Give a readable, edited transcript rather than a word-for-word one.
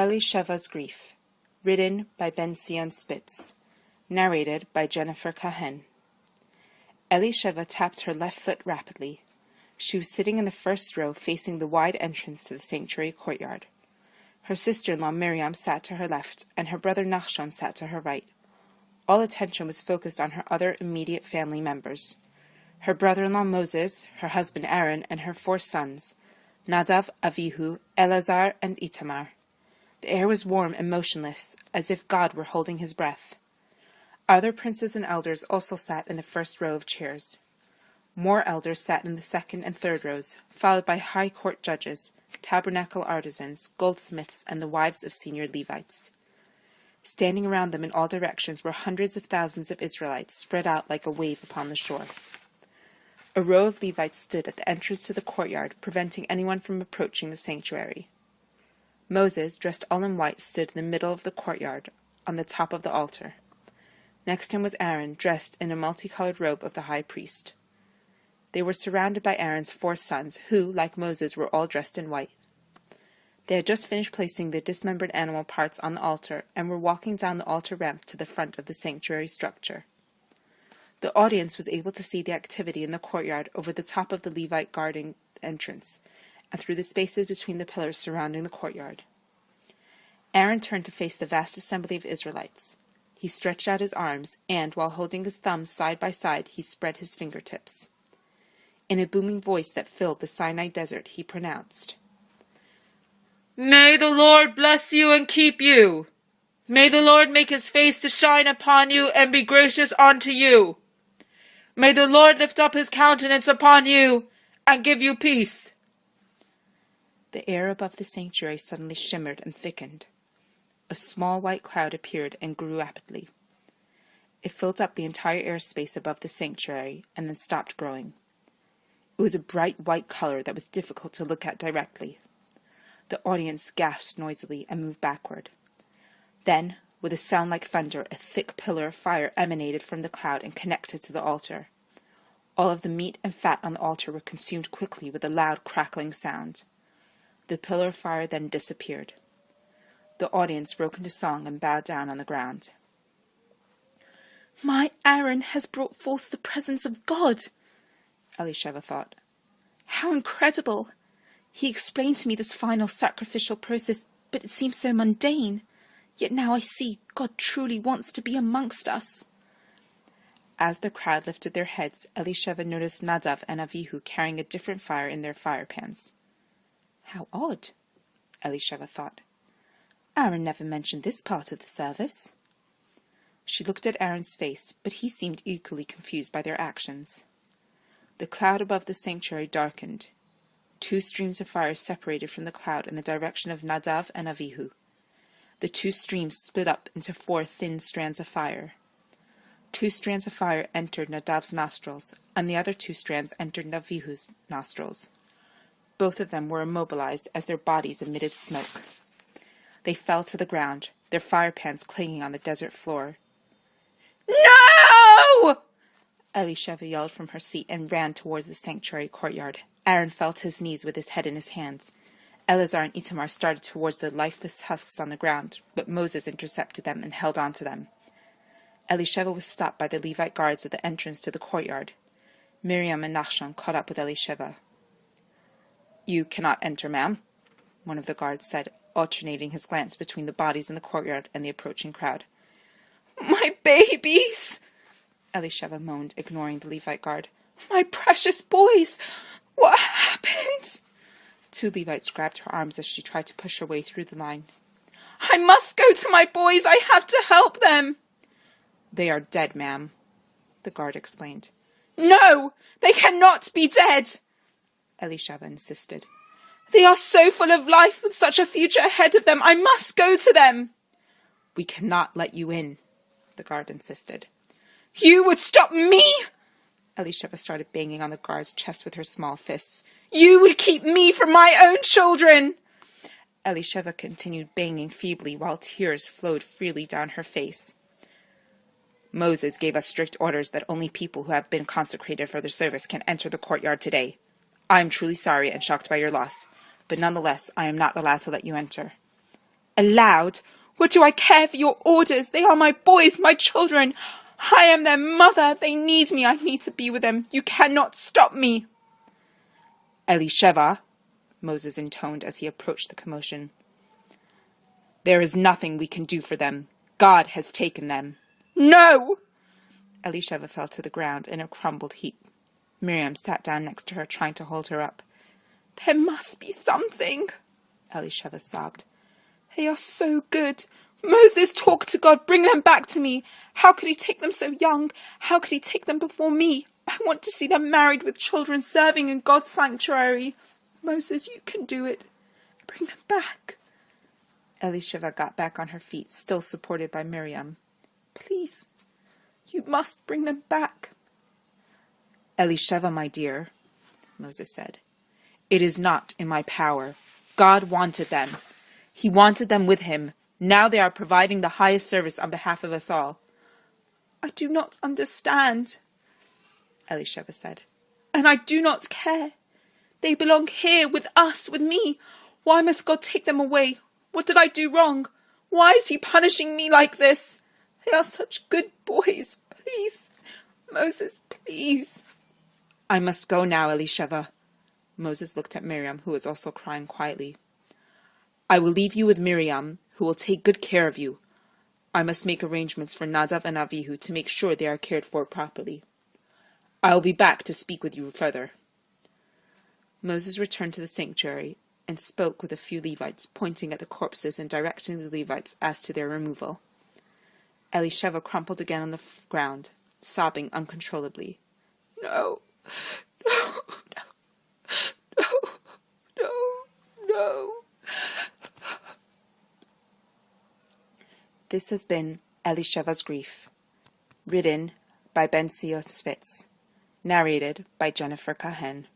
Elisheva's Grief, written by Ben-Tzion Spitz, narrated by Jennifer Kahen. Elisheva tapped her left foot rapidly. She was sitting in the first row facing the wide entrance to the sanctuary courtyard. Her sister-in-law Miriam sat to her left, and her brother Nachshon sat to her right. All attention was focused on her other immediate family members. Her brother-in-law Moses, her husband Aaron, and her 4 sons, Nadav, Avihu, Elazar, and Itamar. The air was warm and motionless, as if God were holding his breath. Other princes and elders also sat in the first row of chairs. More elders sat in the second and third rows, followed by high court judges, tabernacle artisans, goldsmiths, and the wives of senior Levites. Standing around them in all directions were hundreds of thousands of Israelites spread out like a wave upon the shore. A row of Levites stood at the entrance to the courtyard, preventing anyone from approaching the sanctuary. Moses, dressed all in white, stood in the middle of the courtyard, on the top of the altar. Next to him was Aaron, dressed in a multicolored robe of the high priest. They were surrounded by Aaron's 4 sons, who, like Moses, were all dressed in white. They had just finished placing the dismembered animal parts on the altar and were walking down the altar ramp to the front of the sanctuary structure. The audience was able to see the activity in the courtyard over the top of the Levite guarding the entrance, and through the spaces between the pillars surrounding the courtyard. Aaron turned to face the vast assembly of Israelites. He stretched out his arms, and, while holding his thumbs side by side, he spread his fingertips. In a booming voice that filled the Sinai desert, he pronounced, "May the Lord bless you and keep you. May the Lord make his face to shine upon you and be gracious unto you. May the Lord lift up his countenance upon you and give you peace." The air above the sanctuary suddenly shimmered and thickened. A small white cloud appeared and grew rapidly. It filled up the entire airspace above the sanctuary and then stopped growing. It was a bright white color that was difficult to look at directly. The audience gasped noisily and moved backward. Then, with a sound like thunder, a thick pillar of fire emanated from the cloud and connected to the altar. All of the meat and fat on the altar were consumed quickly with a loud crackling sound. The pillar of fire then disappeared. The audience broke into song and bowed down on the ground. "My Aaron has brought forth the presence of God," Elisheva thought. "How incredible! He explained to me this final sacrificial process, but it seemed so mundane. Yet now I see God truly wants to be amongst us." As the crowd lifted their heads, Elisheva noticed Nadav and Avihu carrying a different fire in their fire pans. How odd, Elisheva thought. Aaron never mentioned this part of the service. She looked at Aaron's face, but he seemed equally confused by their actions. The cloud above the sanctuary darkened. 2 streams of fire separated from the cloud in the direction of Nadav and Avihu. The 2 streams split up into 4 thin strands of fire. 2 strands of fire entered Nadav's nostrils, and the other 2 strands entered Avihu's nostrils. Both of them were immobilized as their bodies emitted smoke. They fell to the ground, their fire pans clanging on the desert floor. "No!" Elisheva yelled from her seat and ran towards the sanctuary courtyard. Aaron fell to his knees with his head in his hands. Elazar and Itamar started towards the lifeless husks on the ground, but Moses intercepted them and held on to them. Elisheva was stopped by the Levite guards at the entrance to the courtyard. Miriam and Nachshon caught up with Elisheva. "You cannot enter, ma'am," one of the guards said, alternating his glance between the bodies in the courtyard and the approaching crowd. "My babies!" Elisheva moaned, ignoring the Levite guard. "My precious boys! What happened?" 2 Levites grabbed her arms as she tried to push her way through the line. "I must go to my boys! I have to help them!" "They are dead, ma'am," the guard explained. "No! They cannot be dead!" Elisheva insisted. "They are so full of life with such a future ahead of them. I must go to them." "We cannot let you in," the guard insisted. "You would stop me?" Elisheva started banging on the guard's chest with her small fists. "You would keep me from my own children!" Elisheva continued banging feebly while tears flowed freely down her face. "Moses gave us strict orders that only people who have been consecrated for the service can enter the courtyard today. I am truly sorry and shocked by your loss, but nonetheless I am not allowed to let you enter." Aloud, "What do I care for your orders? They are my boys, my children. I am their mother. They need me. I need to be with them. You cannot stop me." "Elisheva," Moses intoned as he approached the commotion. "There is nothing we can do for them. God has taken them." "No!" Elisheva fell to the ground in a crumbled heap. Miriam sat down next to her, trying to hold her up. "There must be something," Elisheva sobbed. "They are so good. Moses, talk to God. Bring them back to me. How could he take them so young? How could he take them before me? I want to see them married with children, serving in God's sanctuary. Moses, you can do it. Bring them back." Elisheva got back on her feet, still supported by Miriam. "Please, you must bring them back." "Elisheva, my dear," Moses said, "it is not in my power. God wanted them. He wanted them with him. Now they are providing the highest service on behalf of us all." "I do not understand," Elisheva said, "and I do not care. They belong here with us, with me. Why must God take them away? What did I do wrong? Why is he punishing me like this? They are such good boys. Please, Moses, please." "I must go now, Elisheva." Moses looked at Miriam, who was also crying quietly. "I will leave you with Miriam, who will take good care of you. I must make arrangements for Nadav and Avihu to make sure they are cared for properly. I will be back to speak with you further." Moses returned to the sanctuary and spoke with a few Levites, pointing at the corpses and directing the Levites as to their removal. Elisheva crumpled again on the ground, sobbing uncontrollably. "No, no, no, no, no, no." This has been Elisheva's Grief, written by Ben-Tzion Spitz, narrated by Jennifer Kahen.